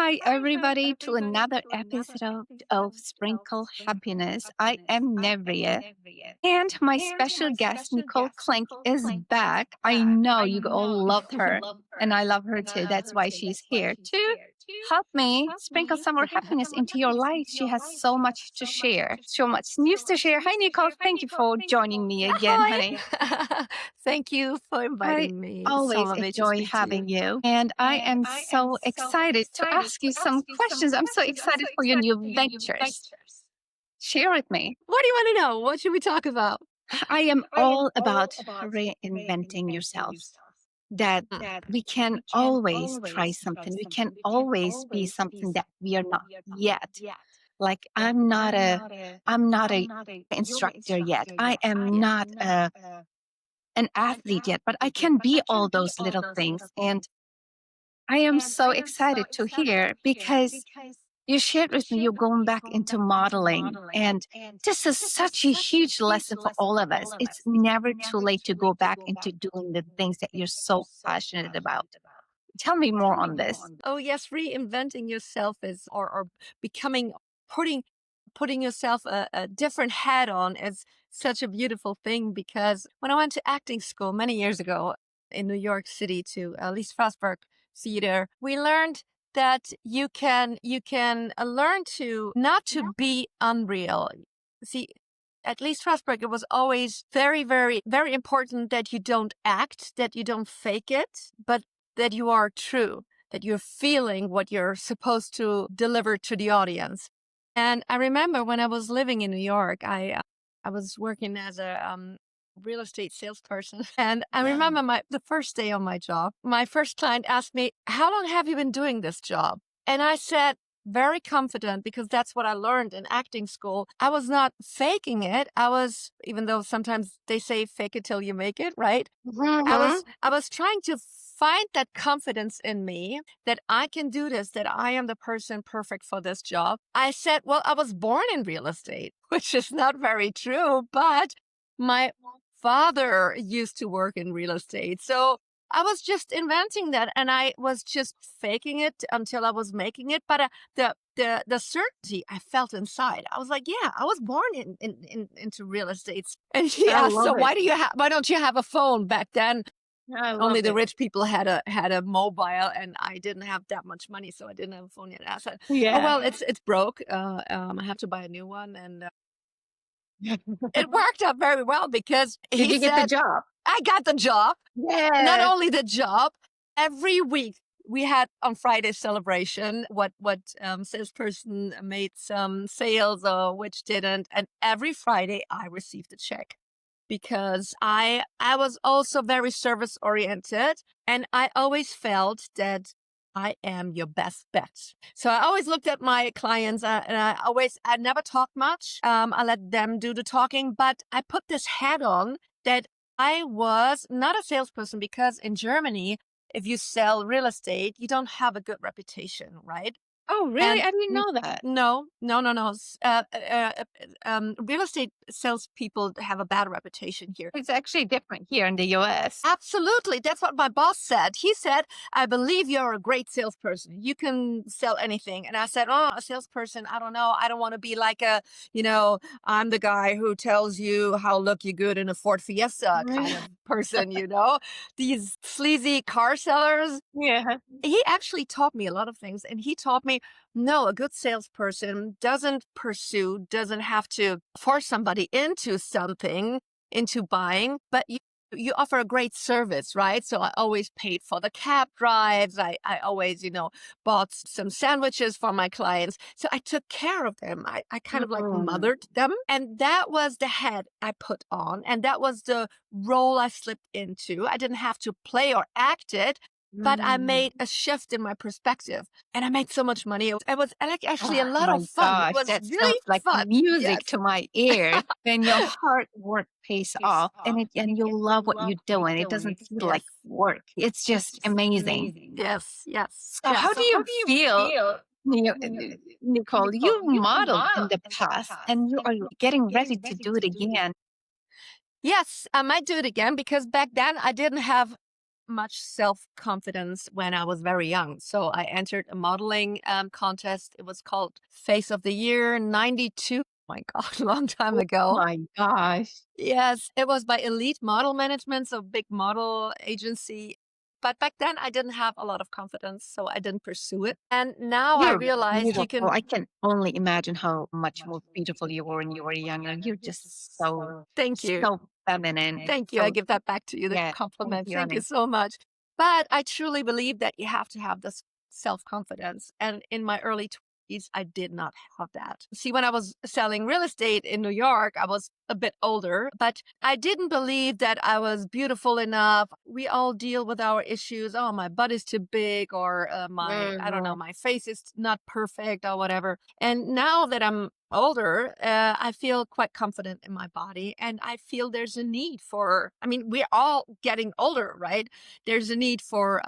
Hi, everybody, to another episode of Sprinkle Happiness. I am Nevriye, and my special guest, Nicole Klenk, is back. I know you all loved her, and I love her too. That's why she's here to help me sprinkle some more happiness into your life. She has so much to share, so much news to share. Hi, Nicole. Thank you for joining me again, honey. Hi. Thank you for I inviting me. It's so always lovely to enjoy speak to having you. you. And I am so excited to ask you some questions. I'm so excited for your new ventures. Share with me. What do you want to know? What should we talk about? I am all about reinventing yourself. That Mm. we can always try something. We can always be something that we are not yet. Like I'm not a instructor yet. I am not an athlete yet, but I can be all those little things. And I am so excited to hear because you shared with me you're going back into modeling. And this is such a huge lesson for all of us. It's never too late to go back into doing the things that you're so passionate about. Tell me more on this. Oh yes, reinventing yourself is or becoming putting putting yourself a different hat on is such a beautiful thing because when I went to acting school many years ago in New York City to Lee Strasberg Theater, we learned that you can learn to not to be unreal. See, at least Strasberg, it was always very, very, very important that you don't act, that you don't fake it, but that you are true, that you're feeling what you're supposed to deliver to the audience. And I remember when I was living in New York, I was working as a real estate salesperson, and I remember the first day on my job, my first client asked me, "How long have you been doing this job?" And I said, very confident, because that's what I learned in acting school. I was not faking it. I was, even though sometimes they say fake it till you make it, right? Mhm. I was trying to find that confidence in me that I can do this, that I am the person perfect for this job. I said, well, I was born in real estate, which is not very true, but my father used to work in real estate. So I was just inventing that, and I was just faking it until I was making it. But the certainty I felt inside, I was like, yeah, I was born into real estate. And he I asked, so love it. why don't you have a phone? Back then, I only love the it. rich people had a mobile, and I didn't have that much money, so I didn't have a phone yet. I said, oh Yeah. well, it's broke. I have to buy a new one, and it worked out very well because Did he you get the said, job? I got the job. Not Yes. only the job, every week we had on Friday celebration. What salesperson made some sales or which didn't, and every Friday I received a check because I was also very service oriented, and I always felt that I am your best bet. So I always looked at my clients, and I never talked much. I let them do the talking, but I put this hat on that I was not a salesperson, because in Germany, if you sell real estate, you don't have a good reputation, right? Oh, really? And I didn't know that. no, no, no, no. Real estate salespeople have a bad reputation here. It's actually different here in the US. Absolutely. That's what my boss said. He said, I believe you're a great salesperson. You can sell anything. And I said, oh, a salesperson, I don't know. I don't want to be like I'm the guy who tells you how look you good in a Ford Fiesta kind of person. These sleazy car sellers. Yeah. He actually taught me a lot of things. And he taught me, no, a good salesperson doesn't have to force somebody into something, into buying, but you offer a great service, right? So I always paid for the cab drives. I always, bought some sandwiches for my clients. So I took care of them. I kind of like Mm. mothered them. And that was the head I put on. And that was the role I slipped into. I didn't have to play or act it, but I Mm. made a shift in my perspective, and I made so much money. It was like actually Oh a lot my of fun. It gosh, was that sounds really like fun. music Yes. to my ears. When your hard work pays off and you love what you do and it doesn't feel like Yes. work. It's just amazing. Yes. Yes. So how do you feel, Nicole? You modeled in the past and you are getting ready to do it again. Yes, I might do it again because back then I didn't have much self-confidence when I was very young. So I entered a modeling contest. It was called Face of the Year 92. Oh my God, a long time Oh ago. my gosh. Yes, it was by Elite Model Management, so big model agency. But back then I didn't have a lot of confidence, so I didn't pursue it. And now I You're realized you beautiful. can. I can only imagine how much more beautiful you were when you were younger. You're just so, Thank you. so feminine. Thank you. I So, give that back to you, the yeah, thank compliment. you, Thank you honey. so much. But I truly believe that you have to have this self confidence. And in my early 20s, I did not have that. See, when I was selling real estate in New York, I was a bit older, but I didn't believe that I was beautiful enough. We all deal with our issues. Oh, my butt is too big, or I don't know, Mhm. my face is not perfect, or whatever. And now that I'm older, I feel quite confident in my body. And I feel there's a need for, I mean, we're all getting older, right? There's a need for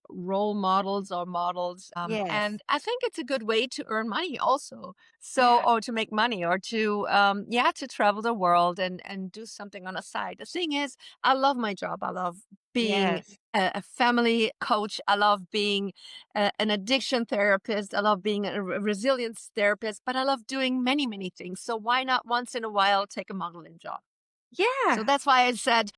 role models or models. Yes. And I think it's a good way to earn money also. So, Yeah. or to make money, or to, yeah, to travel the world and do something on the side. The thing is, I love my job. I love being Yes. a family coach. I love being an addiction therapist. I love being a resilience therapist, but I love doing many, many things. So why not once in a while take a modeling job? So Yeah. that's why I said,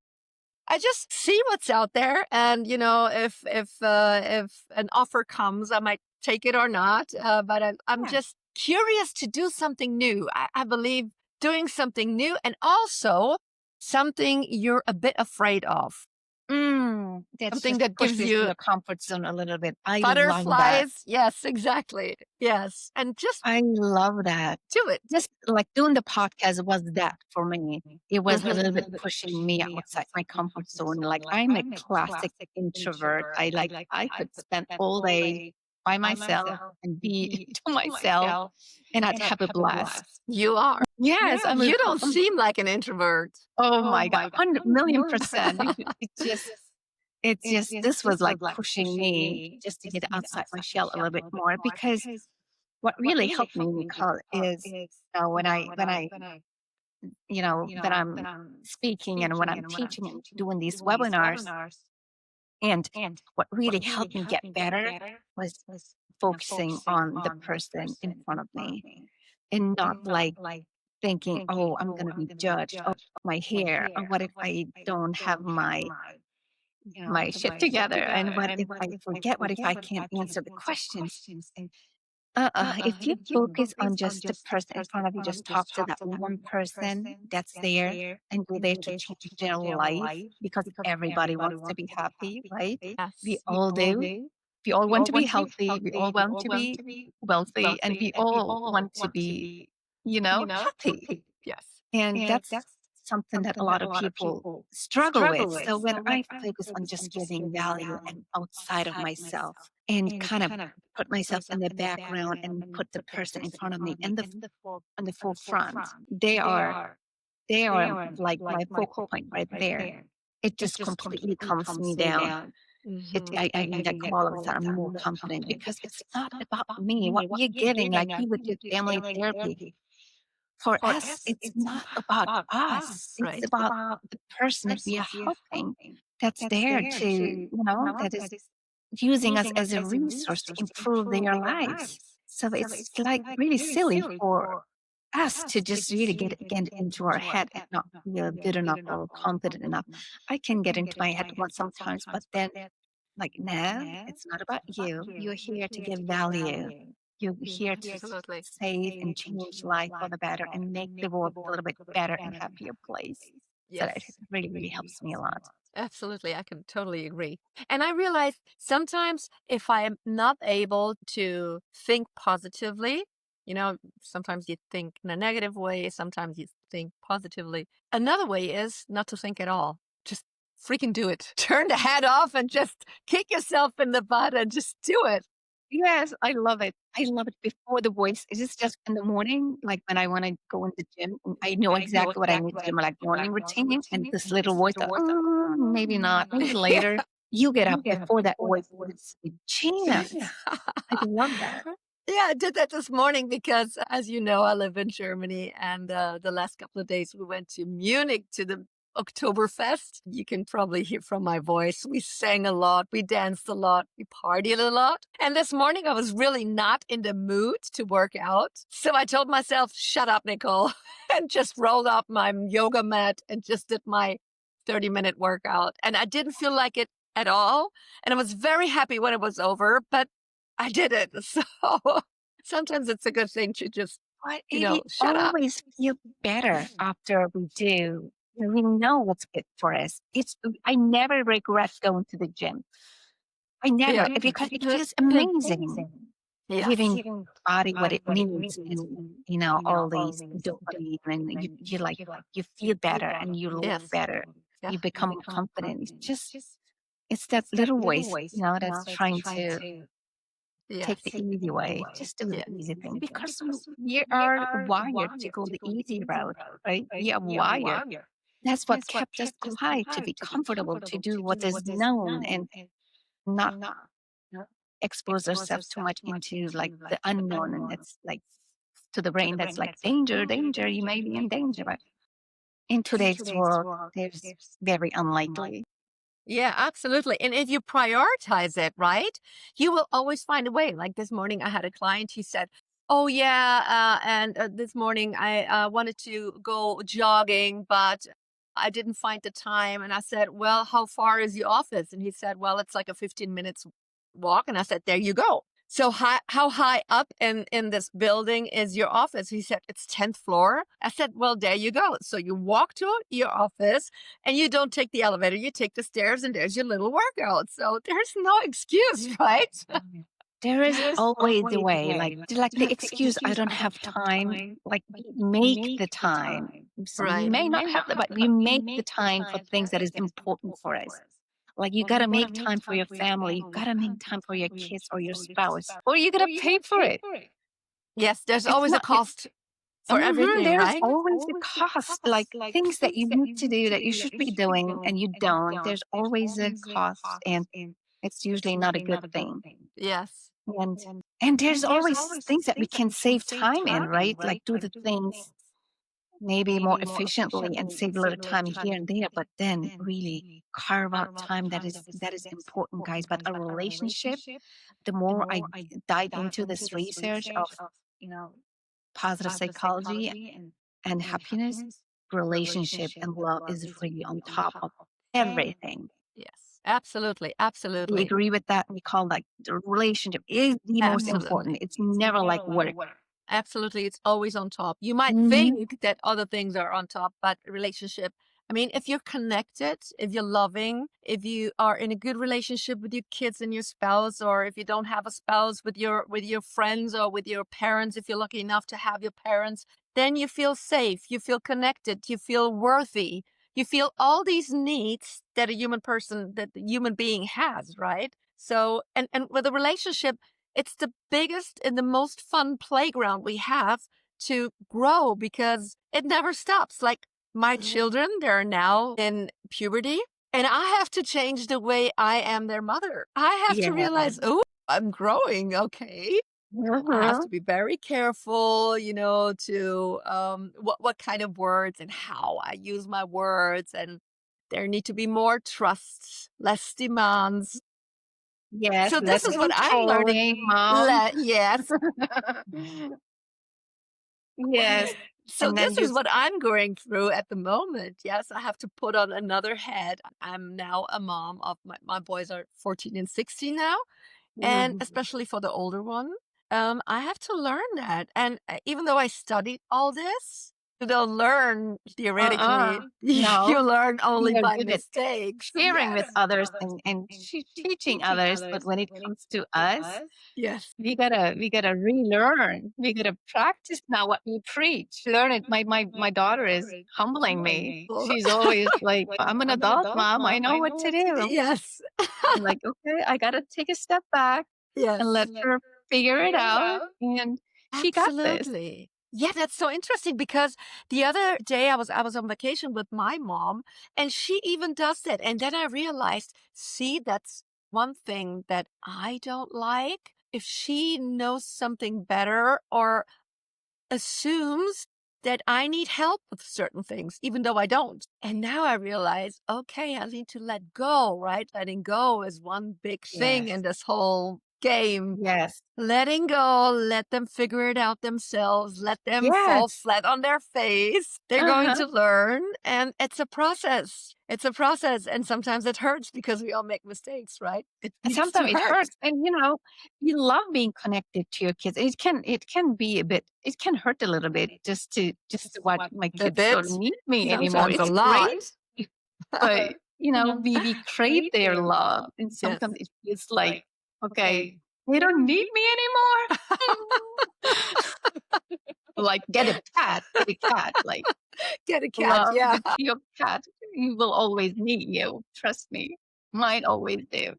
I just see what's out there, and if an offer comes, I might take it or not. But I'm Yeah. just curious to do something new. I believe doing something new, and also something you're a bit afraid of, That's something just that push gives you from you your comfort zone a little bit. I love that. butterflies. Yes, exactly. Yes, and just I love that. do it. Just like doing the podcast was that for me. It was a Mhm. little bit pushing me outside my comfort zone. Like I'm a classic introvert. I could spend all day by myself and be to myself and I'd have a blast. You are. Yes, You don't seem like an introvert. oh my God, 100 million%. It's just this was like pushing me just to get outside my shell a little bit more because what really helped me, Nicole, is when I'm speaking and when I'm teaching and doing these webinars. And what really helped me get better was focusing on the person in front of me and not like thinking, oh, I'm going to be judged. Oh, my hair. Or what if I don't have my shit together? And what if I forget? What if I can't answer the questions? If you focus on just the person in front of you, just talk to that one person that's there and go there to change their life because everybody wants to be happy, right? We Yes. all do. We all want to be healthy. We all want to be wealthy and we all want to be, happy. Yes. And that's something that a lot of people struggle with. So when I focus on just giving value and outside of myself and kind of put myself in the background and put the person in front of me in the forefront, they are like my focal point right there. It just completely calms me down. Mhm. I like all of a sudden I'm more confident because it's not about me. What we're giving, like you would do family therapy, for us, it's not about us. It's Right. about the person that we are helping that's there that is using us as a resource to improve their lives. So it's like really silly for us to just really get into our head and not feel good enough or confident enough. I can get into my head once sometimes, but then like, no, it's not about you. You're here to give value. You're here to Absolutely. save and change life for the better and make the world a little bit better and happier place. So that Yes. really, really helps me a lot. Absolutely. I can totally agree. And I realize sometimes if I am not able to think positively, sometimes you think in a negative way, sometimes you think positively. Another way is not to think at all. Just freaking do it. Turn the head off and just kick yourself in the butt and just do it. Yes, I love it. I love it before the voice. Is this just in the morning, like when I want to go in the gym? And I know exactly what I need to do, my like morning routine, and this little voice, that, maybe not, maybe later. You get up before that voice even say, chance. I love that. Yeah, I did that this morning because, as you know, I live in Germany, and the last couple of days we went to Munich to the Oktoberfest. You can probably hear from my voice. We sang a lot, we danced a lot, we partied a lot. And this morning I was really not in the mood to work out. So I told myself, shut up, Nicole, and just rolled up my yoga mat and just did my 30-minute workout. And I didn't feel like it at all. And I was very happy when it was over, but I did it. So sometimes it's a good thing to just, But we shut up. always feel better after we do. We know what's good for us. I never regret going to the gym. I never, Yeah. because it feels amazing Yes. giving body what it needs, and all these dopamine, and you like, you feel better and you look Yes. better. Yeah. You become more confident. It's that little voice, that's trying to take the Yes. easy way. Just do the Yes. easy thing, because we are wired to go the easy route, right? We are wired. That's what kept us alive, to be comfortable, to do what is known, and not expose ourselves too much into like the unknown. And it's like, to the brain, that's like danger, danger, you may be in danger. But in today's world, there's very unlikely. Yeah, absolutely. And if you prioritize it, right, you will always find a way. Like this morning, I had a client, he said, oh, yeah. And this morning, I wanted to go jogging, but I didn't find the time. And I said, well, how far is your office? And he said, well, it's like a 15 minutes walk. And I said, there you go. So how high up in this building is your office? He said, it's 10th floor. I said, well, there you go. So you walk to your office and you don't take the elevator, you take the stairs, and there's your little workout. So there's no excuse, right? There is always a way, like the excuse, I don't have time. Like, we make the time. Some we Right. may not have that, but we make the time for things that is important for us. Like, you got to make time for your family. You got to make time for your kids or your spouse, or you got to pay for it. Yes, there's It's always a not. cost for everything, There's right? always a cost, like things that you need to do that you should be doing and you don't. There's always a cost, and it's usually not a good thing. Yes. And there's always things that we can save time in, right? Like, do the things maybe more efficiently and save a little time here and there, but then really carve out time that is important, guys. But a relationship, the more I dive into this research of positive psychology and happiness, relationship and love is really on top of everything. Yes. Absolutely. We Absolutely. agree with that. We call, like, the relationship is the most important. Absolutely. It's never like work. Absolutely. It's always on top. You might Mhm. think that other things are on top, but relationship, I mean, if you're connected, if you're loving, if you are in a good relationship with your kids and your spouse, or if you don't have a spouse, with your friends or with your parents, if you're lucky enough to have your parents, then you feel safe, you feel connected, you feel worthy, you feel all these needs that that the human being has, right? So, and with a relationship, it's the biggest and the most fun playground we have to grow, because it never stops. Like my children, they're now in puberty, and I have to change the way I am their mother. I have to Yeah. realize, oh, I'm growing. Okay. I have Mhm. to be very careful, to what kind of words and how I use my words. And there need to be more trust, less demands. Yes, So this less is what I'm learning. controlling, mom. Yes. Yes. So And then this is just what I'm going through at the moment. Yes, I have to put on another head. I'm now a mom of my boys are 14 and 16 now. And Mhm. especially for the older one, I have to learn that. And even though I studied all this, you don't learn Uh-uh. theoretically. No, You learn only we are by good at mistakes. sharing with Yes. others, and teaching others, but when it comes to us, Yes. we gotta relearn. We gotta practice now what we preach. Learn it. My daughter is humbling me. Oh, She's always like, I'm an adult, mom. I know what to do. yes. I'm like, okay, I gotta take a step back and let Yes. her figure it out. And she got this. Absolutely. Yeah, that's so interesting, because the other day I was on vacation with my mom, and she even does that. And then I realized, see, that's one thing that I don't like. If she knows something better or assumes that I need help with certain things, even though I don't. And now I realize, okay, I need to let go, right? Letting go is one big thing in Yes. this whole game. Yes. Letting go, let them figure it out themselves, let them fall Yes. flat on their face. They're going Uh-huh. to learn, and it's a process. It's a process, and sometimes it hurts because we all make mistakes, right? It And needs to sometimes it hurt. hurts. And you love being connected to your kids. It can be a bit, it can hurt a little bit just to watch my A kids don't bit, need me anymore. sometimes a It's great, lot. but we crave their love. And Yes. sometimes it feels like, okay, they don't need me anymore. Like get a cat, like Get a cat, love yeah. your cat. He will always need you. Trust me. Mine always do.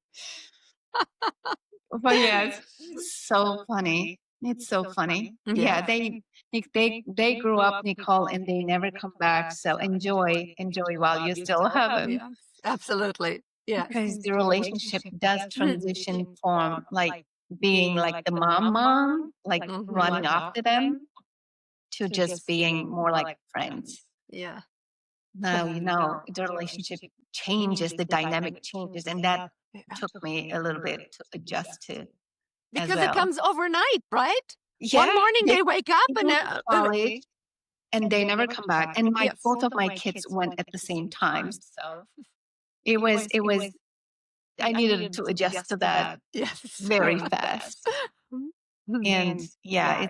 But yeah, it's so funny. It's so funny. Yeah, Yes. they grew up, Nicole, and they never come back. So enjoy while you still have them, Yes, absolutely. Yes. because the relationship does transition from like being like the mom, like running after them, to just being more like friends. Yeah. Now, the relationship changes, the dynamic changes, and that Yeah. took me a little bit to adjust to as Because it well. comes overnight, right? One Yeah, morning they they wake up and go to college and they never come back. And my yes. both of my kids went at the same time. So it was I needed to adjust to that Yes. very fast. And yeah, Yeah.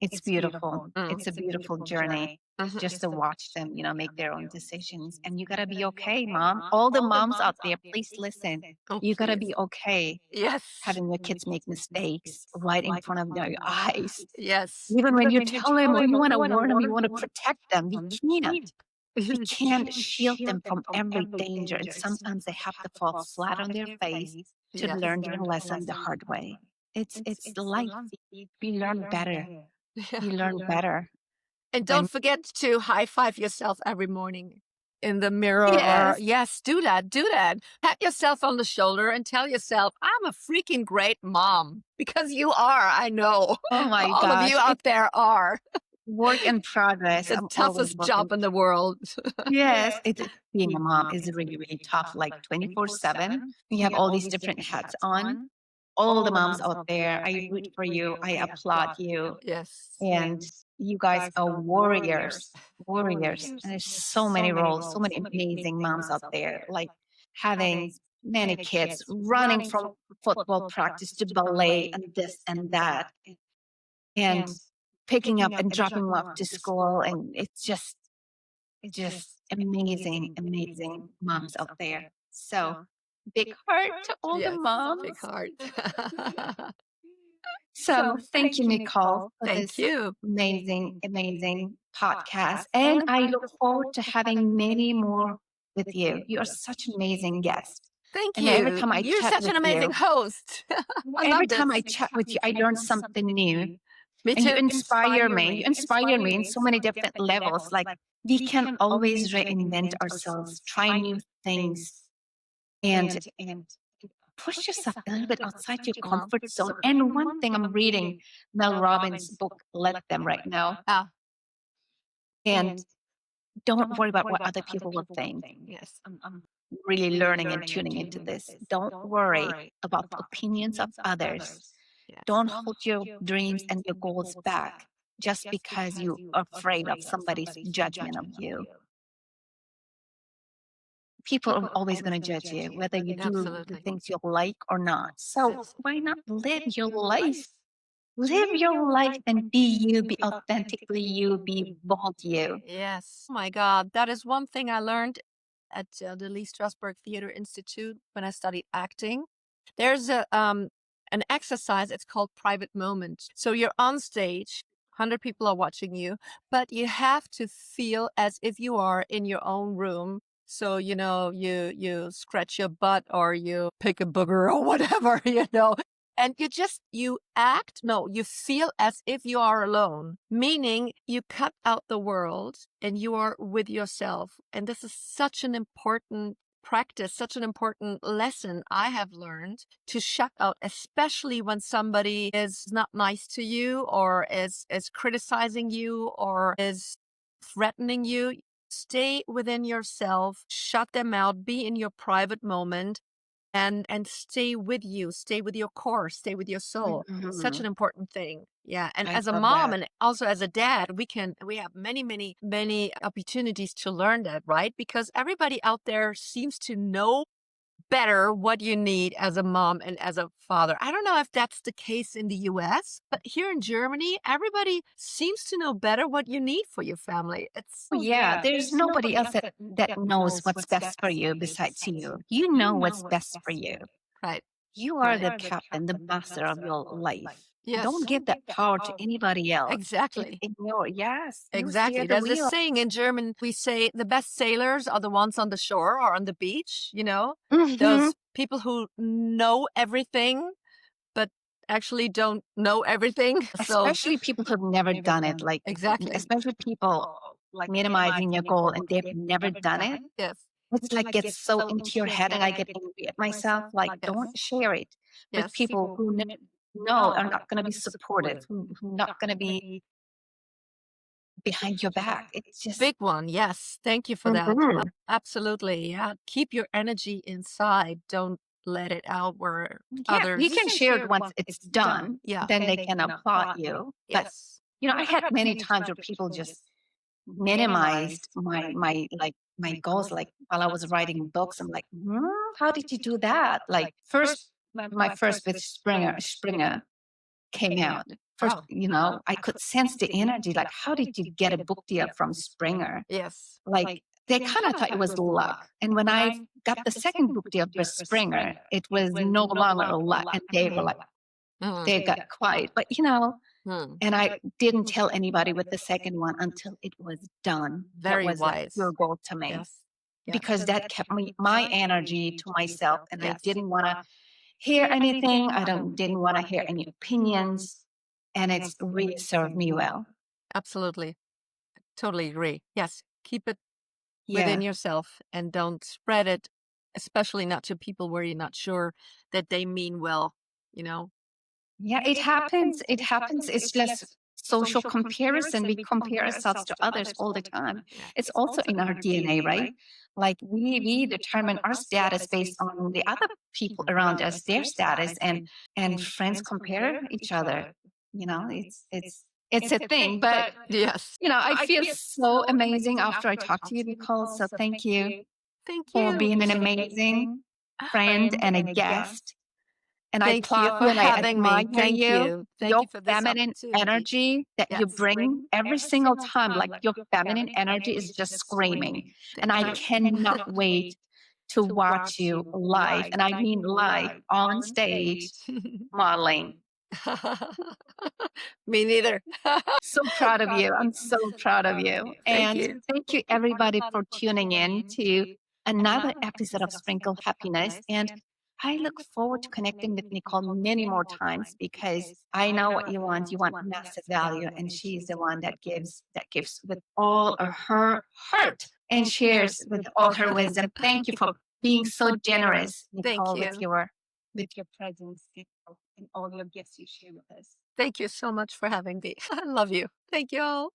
it's beautiful. Mm. It's a beautiful journey just to watch them, make their own decisions. And you gotta be okay, mom. All the moms out there, please listen. Oh, You gotta please. be okay Yes. having your kids make mistakes right in front of their eyes. Yes. Even when you tell them or you want to warn them, you want to protect them, we can't. We can't shield them from every danger. And sometimes they have to fall flat on their face to Yes. learn their lesson the hard way. It's life. We learn better. Yeah. We learn better And when don't forget to high five yourself every morning in the mirror, or yes. yes, do that. Do that. Pat yourself on the shoulder and tell yourself, I'm a freaking great mom, because you are. I know. Oh my All of you gosh. out It's there are. work in progress. The I'm always toughest working. job in the world. Yes, being a mom is really, really tough, like 24/7. You have all these different hats on. All the moms out there, I root for you. I applaud you. Yes. And you guys are warriors, warriors. And there's so many roles, so many amazing moms out there, like having many kids, running from football practice to ballet and this and that, and picking up and dropping them off to school. And it's just amazing, amazing moms out there. So big heart to all the Yes. moms. Big heart. So thank you, Nicole, for Thank this you. amazing, amazing podcast. And I look forward to having many more with you. You are such an amazing guest. Thank And every you. time I You're chat such with an amazing you, host. I every love this. time I chat with you, I learn something new. Me And you too. inspire me. You inspire me in so many different levels. Like we can always reinvent ourselves, try new things, and push yourself a little bit outside your comfort zone. And one thing I'm reading Mel Robbins' book, Let Them, right now. Ah, And don't worry about what other people will think. yes. I'm really learning and tuning into this. Don't worry about the opinions of others. Yes. Don't hold your dreams and your goals back just because you are afraid of somebody's judgment of you. People are always going to judge you, whether you do the Absolutely. things you like or not. So why not live your life? Live your life and be you, be authentically you, be bold you. Yes. Oh my God. That is one thing I learned at the Lee Strasberg Theater Institute when I studied acting. There's an exercise, it's called private moment. So you're on stage, 100 people are watching you, but you have to feel as if you are in your own room. So, you scratch your butt or you pick a booger or whatever, and you feel as if you are alone, meaning you cut out the world and you are with yourself. And this is such an important practice, such an important lesson I have learned to shut out, especially when somebody is not nice to you or is criticizing you or is threatening you. Stay within yourself, shut them out, be in your private moment and stay with you, stay with your core, stay with your soul. Such an Mhm. important thing. Yeah. And I as a love mom that. and also as a dad, we have many opportunities to learn that, right? Because everybody out there seems to know better what you need as a mom and as a father. I don't know if that's the case in the US, but here in Germany, everybody seems to know better what you need for your family. It's Oh, yeah, there's nobody else that knows what's best for you besides you. You know what's best for you. right. You are Right. the captain, the master of your life. Don't Yes. give that power to anybody else. It's Exactly. in your, yes, you steer Exactly. the There's this wheel. saying in German, we say the best sailors are the ones on the shore or on the beach, Hmm. those people who know everything, but actually don't know everything. So, Especially people who've never done it, like, exactly. especially people minimizing your goal and they've never done it. Yes. It's like gets so into your head and I get angry at myself. Like, don't Yes. share it with Yes. people who know are not going to be supportive, who not going to be behind your back. It's just, Big one. Yes. Thank you for that. mhm. Absolutely. Yeah. Keep your energy inside. Don't let it out where Yeah, you others. can share it once it's done, Yeah. then they can applaud you. But, Yes. I had many times where people just minimized my goals. Like while I was writing books, I'm like, how did you do that? Like first, my first with Springer came out. First, Wow. I could sense the energy. Like, how did you get a book deal from Springer? Yes. Like they kind of thought it was luck. And when I got the second book deal for Springer, it was no longer a luck. And they were like, Mm. they got quiet. But Mm. and I didn't tell anybody with the second one until it was done. That Very was a pure wise. goal to me Yes. Yes. because that kept my energy to myself, and I Yes. didn't want to hear anything. I don't didn't want to hear any opinions, and it's really served me well. Absolutely. Totally agree. Yes. Keep it within Yeah. yourself and don't spread it, especially not to people where you're not sure that they mean well, you know? Yeah, it happens. It happens. It's just social comparison. We compare ourselves to others all the time. Yeah. It's also in our DNA, right? Like we determine our status based on the other people around us, their status, and friends compare each other. It's a thing. But Yes. I feel so amazing after I talk to you, Nicole. So thank you Thank for you. being an amazing friend and a guest, and I Thank you applaud for you and I having me. admire Thank you. you. Thank Your you for this feminine opportunity. energy that you Yes. bring every single time, like your feminine energy is just screaming. And Thank I you. cannot wait to watch you live. And I mean live on stage modeling. Me neither. So proud of you. I'm so proud of you. Thank And you. thank you, everybody, for tuning in to another episode of Sprinkle Happiness. And I look forward to connecting with Nicole many more times because I know what you want. You want massive value, and she's the one that gives with all of her heart and shares with all her wisdom. Thank you for being so generous, Thank Nicole, with you. your presence and all your gifts you share with us. Thank you so much for having me. I love you. Thank you all.